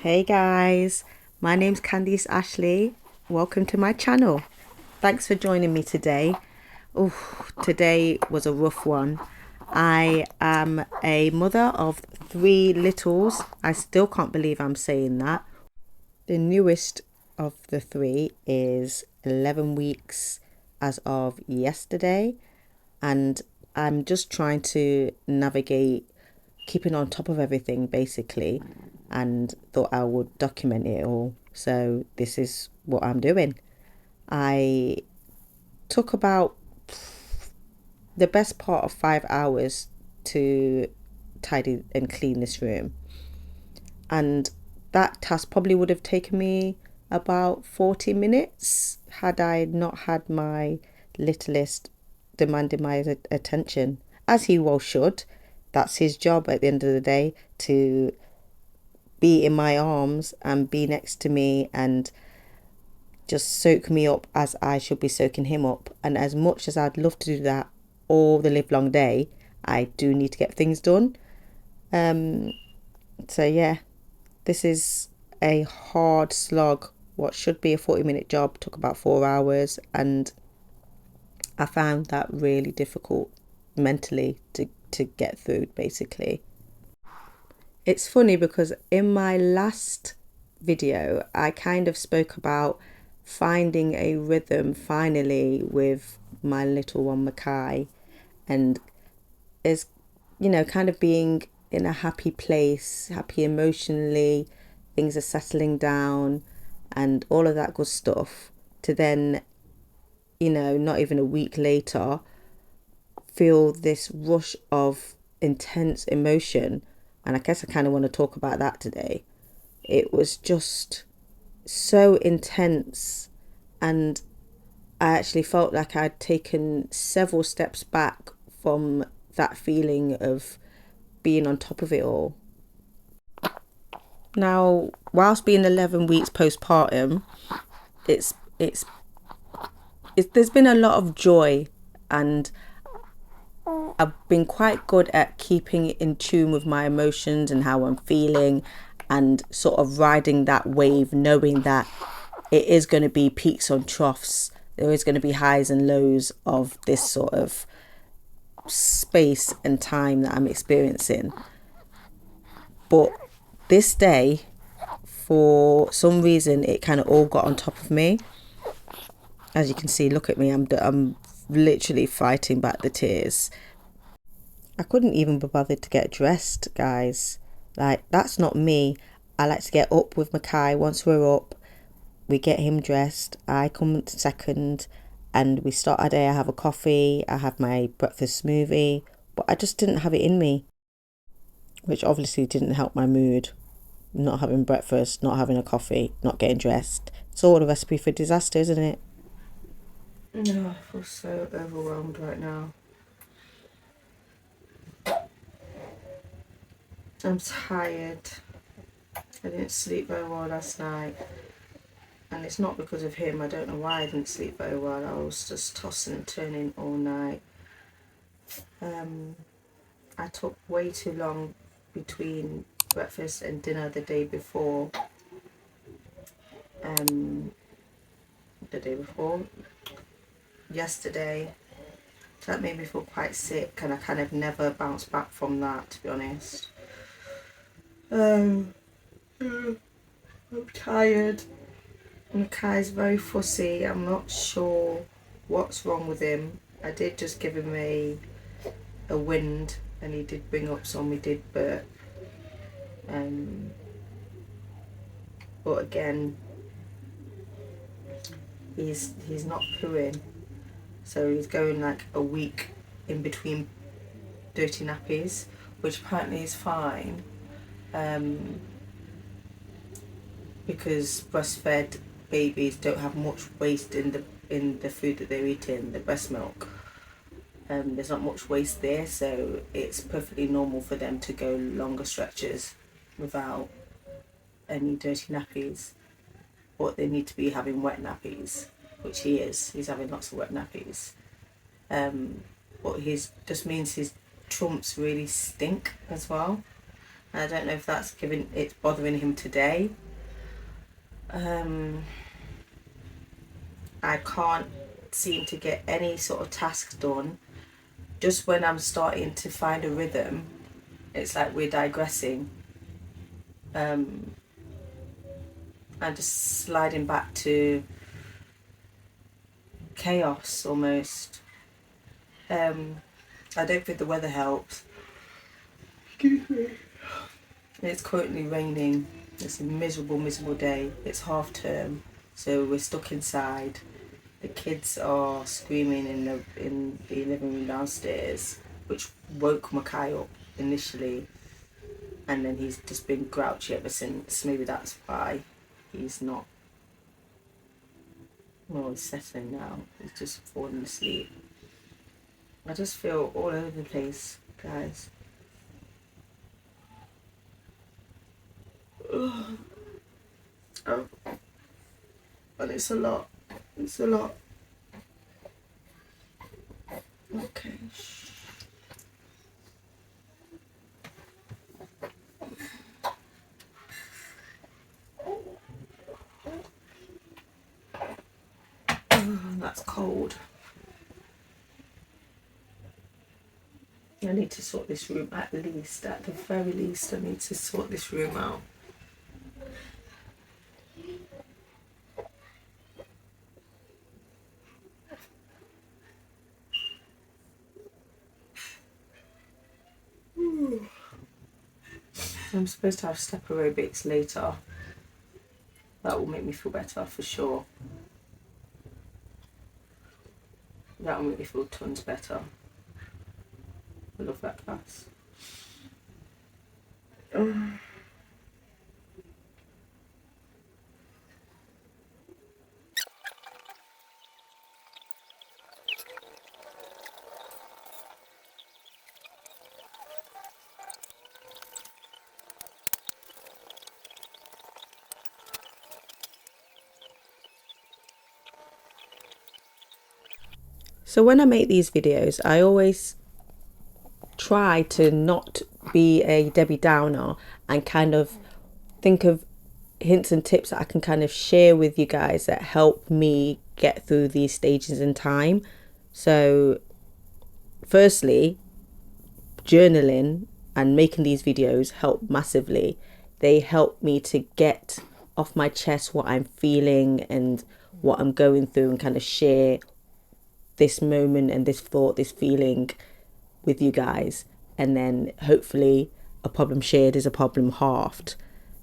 Hey guys, my name's Candice Ashley. Welcome to my channel. Thanks for joining me today. Oh, today was a rough one. I am a mother of three littles. I still can't believe I'm saying that. The newest of the three is 11 weeks as of yesterday, and I'm just trying to navigate keeping on top of everything basically, and thought I would document it all. So this is what I'm doing. I took about the best part of 5 hours to tidy and clean this room, and that task probably would have taken me about 40 minutes had I not had my littlest demanding my attention, as he well should. That's his job at the end of the day, to be in my arms and be next to me and just soak me up as I should be soaking him up. And as much as I'd love to do that all the live long day, I do need to get things done. Um, so yeah, this is a hard slog. What should be a 40-minute job took about 4 hours, and I found that really difficult mentally to get through basically. It's funny because in my last video, I kind of spoke about finding a rhythm finally with my little one, Mackay, and is, kind of being in a happy place, happy emotionally, things are settling down, and all of that good stuff. To then, not even a week later, feel this rush of intense emotion. And I guess I kind of want to talk about that today. It was just so intense, and I actually felt like I'd taken several steps back from that feeling of being on top of it all. Now, whilst being 11 weeks postpartum, it's it's there's been a lot of joy, and I've been quite good at keeping in tune with my emotions and how I'm feeling, and sort of riding that wave, knowing that it is going to be peaks and troughs. There is going to be highs and lows of this sort of space and time that I'm experiencing. But this day, for some reason, it kind of all got on top of me. As you can see, look at me. I'm literally fighting back the tears. I couldn't even be bothered to get dressed, guys. Like, that's not me. I like to get up with Mackay. Once we're up, we get him dressed. I come second, and we start our day. I have a coffee. I have my breakfast smoothie. But I just didn't have it in me, which obviously didn't help my mood. Not having breakfast, not having a coffee, not getting dressed. It's all a recipe for disaster, isn't it? No, I feel so overwhelmed right now. I'm tired. I didn't sleep very well last night. And it's not because of him. I don't know why I didn't sleep very well. I was just tossing and turning all night. I took way too long between breakfast and dinner the day before. Yesterday. So that made me feel quite sick, and I kind of never bounced back from that, to be honest. I'm tired. Kai's very fussy. I'm not sure what's wrong with him. I did just give him a wind, and he did bring up some. He did burp. But again, he's not pooing, so he's going like a week in between dirty nappies, which apparently is fine, because breastfed babies don't have much waste in the food that they're eating, the breast milk. There's not much waste there, so it's perfectly normal for them to go longer stretches without any dirty nappies. But they need to be having wet nappies, which he is. He's having lots of wet nappies. But his just means his trumps really stink as well. I don't know if it's bothering him today. I can't seem to get any sort of task done. Just when I'm starting to find a rhythm, it's like we're digressing. And just sliding back to chaos almost. I don't think the weather helps. It's currently raining. It's a miserable day. It's half term, so we're stuck inside. The kids are screaming in the living room downstairs, which woke Mackay up initially, and then he's just been grouchy ever since. Maybe that's why he's not. Well, he's settling now. He's just falling asleep. I just feel all over the place, guys. Oh, and it's a lot. It's a lot. Okay. That's cold. I need to sort this room at the very least, I need to sort this room out. I'm supposed to have step aerobics later. That will make me feel better for sure. That will make me feel tons better. I love that class. So when I make these videos, I always try to not be a Debbie Downer and kind of think of hints and tips that I can kind of share with you guys that help me get through these stages in time. So firstly, journaling and making these videos help massively. They help me to get off my chest what I'm feeling and what I'm going through and kind of share this moment and this thought, this feeling with you guys. And then hopefully a problem shared is a problem halved.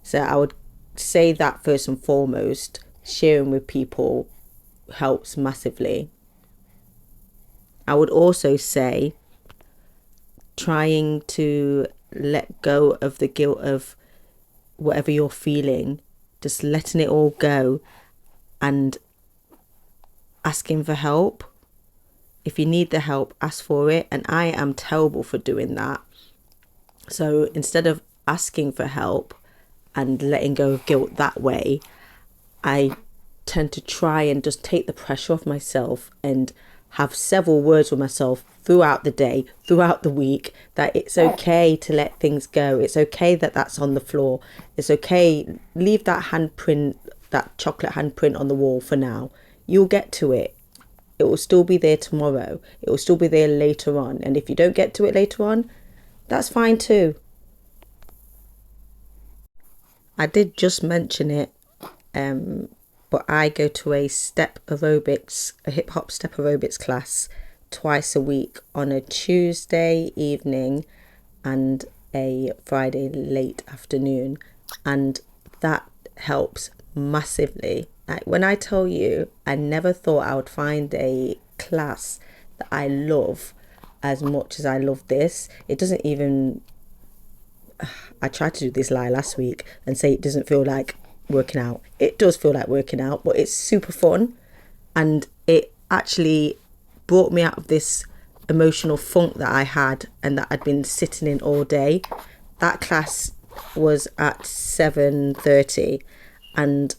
So I would say that first and foremost, sharing with people helps massively. I would also say trying to let go of the guilt of whatever you're feeling, just letting it all go and asking for help. If you need the help, ask for it. And I am terrible for doing that. So instead of asking for help and letting go of guilt that way, I tend to try and just take the pressure off myself and have several words with myself throughout the day, throughout the week, that it's okay to let things go. It's okay that that's on the floor. It's okay. Leave that handprint, that chocolate handprint on the wall for now. You'll get to it. It will still be there tomorrow. It will still be there later on. And if you don't get to it later on, that's fine too. I did just mention it, but I go to a hip hop step aerobics class twice a week, on a Tuesday evening and a Friday late afternoon. And that helps massively. Like, when I tell you, I never thought I would find a class that I love as much as I love this. It doesn't even, I tried to do this lie last week and say it doesn't feel like working out. It does feel like working out, but it's super fun, and it actually brought me out of this emotional funk that I had and that I'd been sitting in all day. That class was at 7:30, and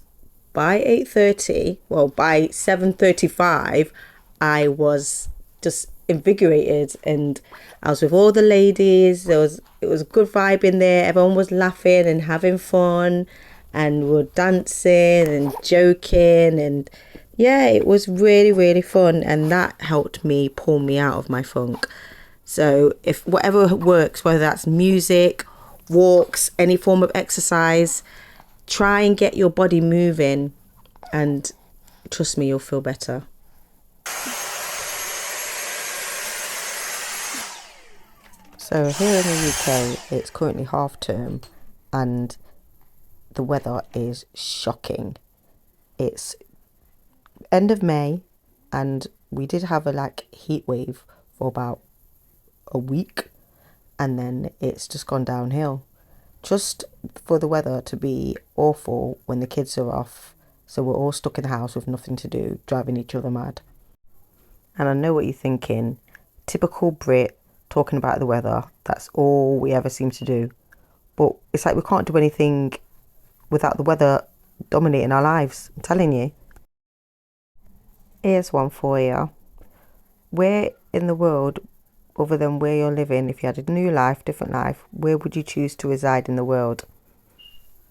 by 8:30, well, by 7:35, I was just invigorated, and I was with all the ladies. It was a good vibe in there. Everyone was laughing and having fun, and we were dancing and joking, and yeah, it was really, really fun, and that helped me pull me out of my funk. So if whatever works, whether that's music, walks, any form of exercise, try and get your body moving, and trust me, you'll feel better. So here in the UK, it's currently half term, and the weather is shocking. It's end of May, and we did have a heat wave for about a week, and then it's just gone downhill. Just for the weather to be awful when the kids are off, so we're all stuck in the house with nothing to do, driving each other mad. And I know what you're thinking. Typical Brit talking about the weather. That's all we ever seem to do. But it's like we can't do anything without the weather dominating our lives. I'm telling you. Here's one for you. Where in the world, other than where you're living, if you had a new life, different life, where would you choose to reside in the world?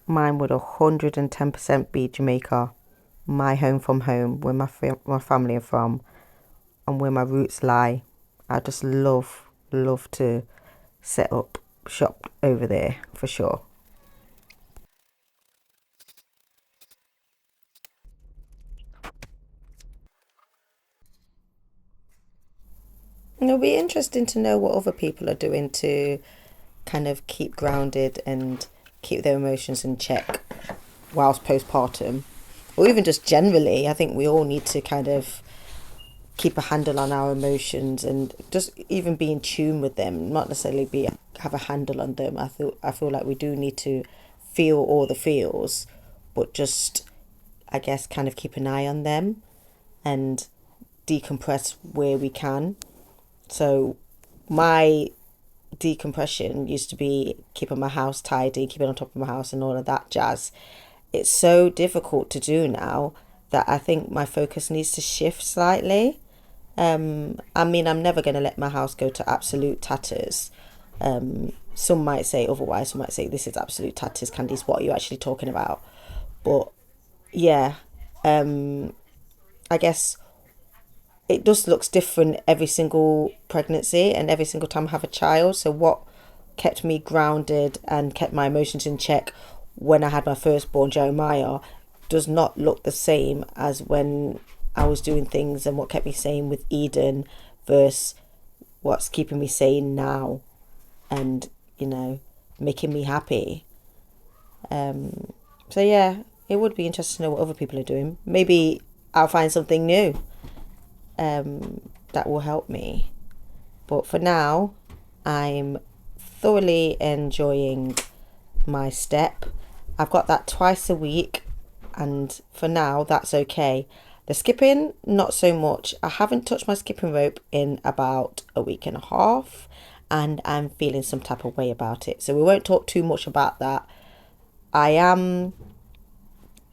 Mine would 110% be Jamaica. My home from home, where my family are from, and where my roots lie. I just love to set up shop over there for sure. It'll be interesting to know what other people are doing to kind of keep grounded and keep their emotions in check whilst postpartum, or even just generally. I think we all need to kind of keep a handle on our emotions and just even be in tune with them, not necessarily be have a handle on them. I feel like we do need to feel all the feels, but just, I guess, kind of keep an eye on them and decompress where we can. So my decompression used to be keeping my house tidy, keeping on top of my house and all of that jazz. It's so difficult to do now that I think my focus needs to shift slightly. I mean, I'm never going to let my house go to absolute tatters. Some might say otherwise. Some might say this is absolute tatters. Candice, what are you actually talking about? But yeah, I guess it just looks different every single pregnancy and every single time I have a child. So what kept me grounded and kept my emotions in check when I had my firstborn Jeremiah does not look the same as when I was doing things, and what kept me sane with Eden versus what's keeping me sane now and, making me happy. So yeah, it would be interesting to know what other people are doing. Maybe I'll find something new that will help me. But for now, I'm thoroughly enjoying my step. I've got that twice a week, and for now, that's okay. The skipping, not so much. I haven't touched my skipping rope in about a week and a half, and I'm feeling some type of way about it. So we won't talk too much about that. I am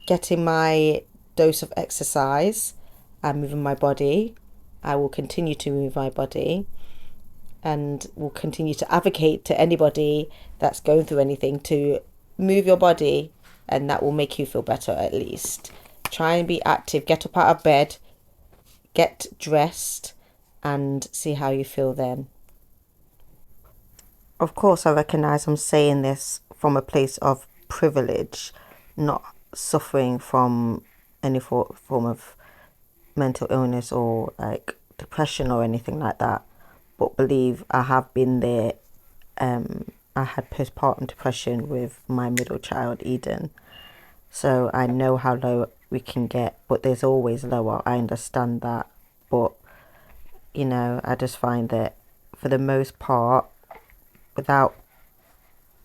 getting my dose of exercise and moving my body. I will continue to move my body and will continue to advocate to anybody that's going through anything to move your body, and that will make you feel better at least. Try and be active, get up out of bed, get dressed, and see how you feel then. Of course, I recognise I'm saying this from a place of privilege, not suffering from any form of mental illness or depression or anything like that, but believe I have been there. I had postpartum depression with my middle child Eden, so I know how low we can get, but there's always lower. I understand that, but I just find that for the most part, without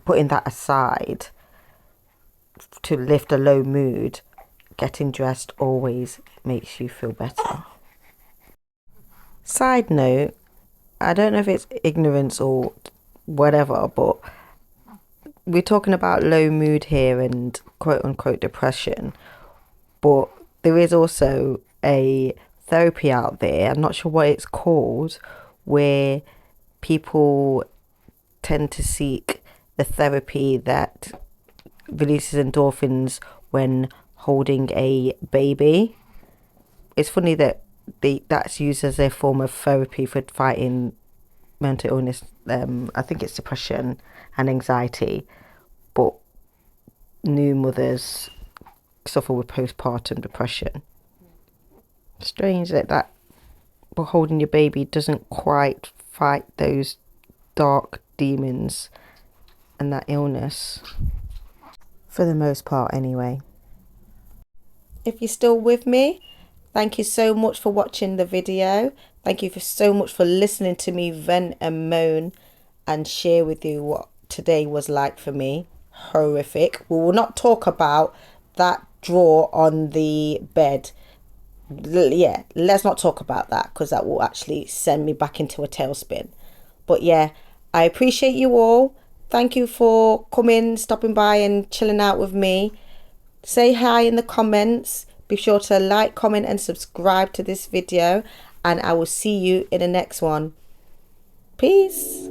putting that aside to lift a low mood, getting dressed always makes you feel better. Side note, I don't know if it's ignorance or whatever, but we're talking about low mood here and quote unquote depression, but there is also a therapy out there, I'm not sure what it's called, where people tend to seek the therapy that releases endorphins when holding a baby. It's funny that that's used as a form of therapy for fighting mental illness. I think it's depression and anxiety, but new mothers suffer with postpartum depression. Strange that holding your baby doesn't quite fight those dark demons and that illness, for the most part anyway. If you're still with me, thank you so much for watching the video. Thank you so much for listening to me vent and moan and share with you what today was like for me. Horrific. We will not talk about that drawer on the bed. Yeah, let's not talk about that, because that will actually send me back into a tailspin. But yeah, I appreciate you all. Thank you for coming, stopping by and chilling out with me. Say hi in the comments. Be sure to like, comment and subscribe to this video, and I will see you in the next one. Peace.